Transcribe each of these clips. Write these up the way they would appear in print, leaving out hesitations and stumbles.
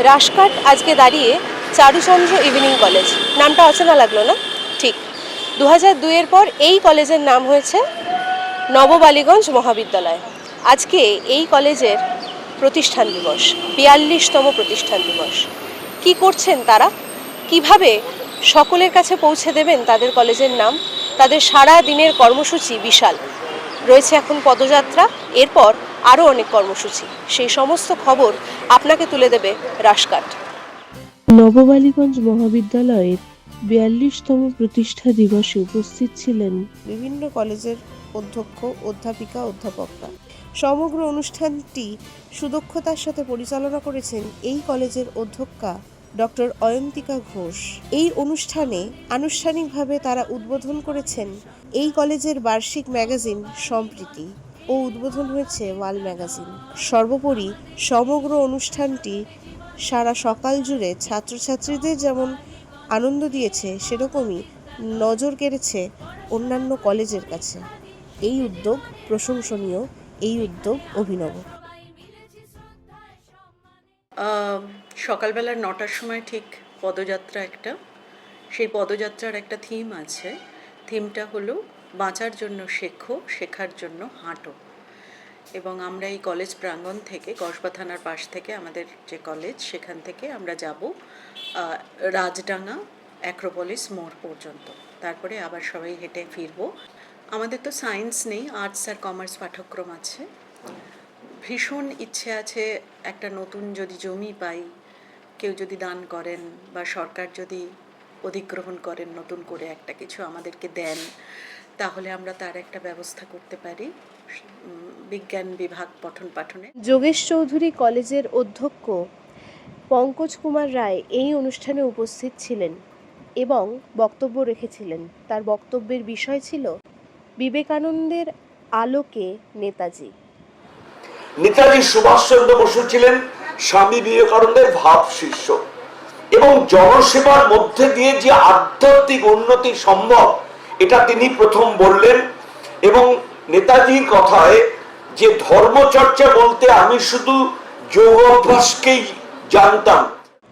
রাশকাট আজকে দাঁড়িয়ে Charuchandra evening college. নামটা অচেনা লাগলো না? ঠিক, 2002-এর পর এই কলেজের নাম হয়েছে নববালিগঞ্জ মহাবিদ্যালয়। আজকে এই কলেজের প্রতিষ্ঠান দিবস, 42তম প্রতিষ্ঠান দিবস। কি করছেন তারা? কিভাবে সকলের কাছে পৌঁছে দেবেন তাদের কলেজের নাম? তাদের সারা দিনের কর্মসূচি বিশাল। রয়েছে এখন পদযাত্রা, এরপর আরও অনেক কর্মসূচি। সেই সমস্ত খবর আপনাকে তুলে দেবে রাশকাট। নববালিগঞ্জ মহাবিদ্যালয়ের 42তম প্রতিষ্ঠা দিবসে উপস্থিত ছিলেন বিভিন্ন কলেজের অধ্যক্ষ, অধ্যাপিকা, অধ্যাপকরা। সমগ্র অনুষ্ঠানটি সুদক্ষতার সাথে পরিচালনা করেছেন এই কলেজের অধ্যক্ষা ডক্টর অয়ন্তিকা ঘোষ। এই অনুষ্ঠানে আনুষ্ঠানিকভাবে তারা উদ্বোধন করেছেন এই কলেজের বার্ষিক ম্যাগাজিন সম্প্রীতি ও উদ্বোধন হয়েছে ওয়াল ম্যাগাজিন। সর্বোপরি সমগ্র অনুষ্ঠানটি সারা সকাল জুড়ে ছাত্রছাত্রীদের যেমন আনন্দ দিয়েছে, সেরকমই নজর কেড়েছে অন্যান্য কলেজের কাছে। এই উদ্যোগ প্রশংসনীয়, এই উদ্যোগ অভিনব। সকালবেলা 9টার সময় ঠিক পদযাত্রা একটা, সেই পদযাত্রার একটা থিম আছে। থিমটা হলো বাঁচার জন্য শেখো, শেখার জন্য হাঁটো। এবং আমরা এই কলেজ প্রাঙ্গণ থেকে, কসবা থানার পাশ থেকে আমাদের যে কলেজ, সেখান থেকে আমরা যাব রাজডাঙ্গা অ্যাক্রোপলিস মোড় পর্যন্ত। তারপরে আবার সবাই হেঁটে ফিরবো। আমাদের তো সায়েন্স নেই, আর্টস আর কমার্স পাঠ্যক্রম আছে। ভীষণ ইচ্ছে আছে একটা নতুন যদি জমি পাই, কেউ যদি দান করেন বা সরকার যদি অধিগ্রহণ করেন, নতুন করে একটা কিছু আমাদেরকে দেন, তাহলে আমরা তার একটা ব্যবস্থা করতে পারি বিজ্ঞান বিভাগ পঠন পাঠনে। যোগেশ চৌধুরী কলেজের অধ্যক্ষ পঙ্কজ কুমার রায় এই অনুষ্ঠানে উপস্থিত ছিলেন এবং বক্তব্য রেখেছিলেন। তার বক্তব্যের বিষয় ছিল বিবেকানন্দের আলোকে নেতাজি। নেতাজি সুভাষচন্দ্র বসু ছিলেন স্বামী বিবেকানন্দের ভাব শিষ্য, এবং জনসেবার মধ্যে দিয়ে যে আধ্যাত্মিক উন্নতি সম্ভব, এটা তিনি প্রথম বললেন। এবং নেতাজির কথায় যে ধর্মচর্চা বলতে আমি শুধু যোগ অভ্যাসকেই জানতাম।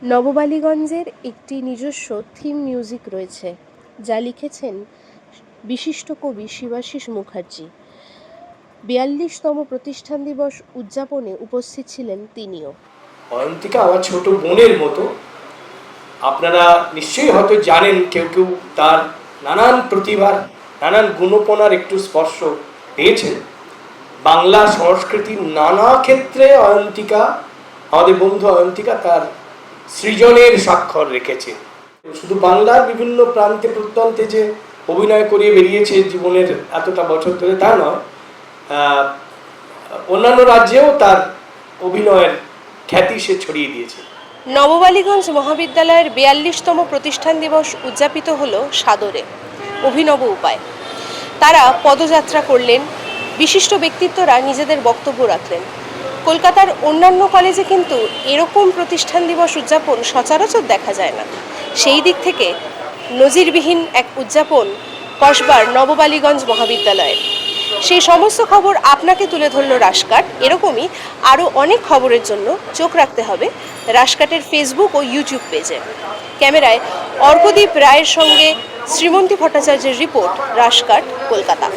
নববালিগঞ্জের একটি নিজস্ব থিম মিউজিক রয়েছে, যা লিখেছেন বিশিষ্ট কবি শিবাশিস মুখার্জি। 42তম প্রতিষ্ঠান দিবস উদযাপনে উপস্থিত ছিলেন তিনিও। অয়ন্তিকা আমার ছোট বোনের মতো। আপনারা নিশ্চয়ই হয়তো জানেন, কেউ কেউ তার নানান প্রতিভার, নানান গুণপনার একটু স্পর্শ পেয়েছেন। বাংলা সংস্কৃতির নানা ক্ষেত্রে অয়ন্তিকা, আমাদের বন্ধু অয়ন্তিকা, তার সৃজনের স্বাক্ষর রেখেছে। শুধু বাংলার বিভিন্ন প্রান্তে প্রত্যন্তে যে অভিনয় করিয়ে বেরিয়েছে জীবনের এতটা বছর ধরে, তা নয়, অন্যান্য রাজ্যেও তার অভিনয়ের খ্যাতি সে ছড়িয়ে দিয়েছে। নববালিগঞ্জ মহাবিদ্যালয়ের 42তম প্রতিষ্ঠান দিবস উদযাপিত হলো সাদরে, অভিনব উপায়। তারা পদযাত্রা করলেন, বিশিষ্ট ব্যক্তিত্বরা নিজেদের বক্তব্য রাখলেন। কলকাতার অন্যান্য কলেজে কিন্তু এরকম প্রতিষ্ঠান দিবস উদযাপন সচরাচর দেখা যায় না। সেই দিক থেকে নজিরবিহীন এক উদযাপন কসবার নববালিগঞ্জ মহাবিদ্যালয়ের। সেই সমস্ত খবর আপনাকে তুলে ধরল রাশকাট। এরকমই আরও অনেক খবরের জন্য চোখ রাখতে হবে রাশকাটের ফেসবুক ও ইউটিউব পেজে। ক্যামেরায় অর্কদীপ রায়ের সঙ্গে শ্রীমন্তী ভট্টাচার্যের রিপোর্ট, রাশকাট, কলকাতা।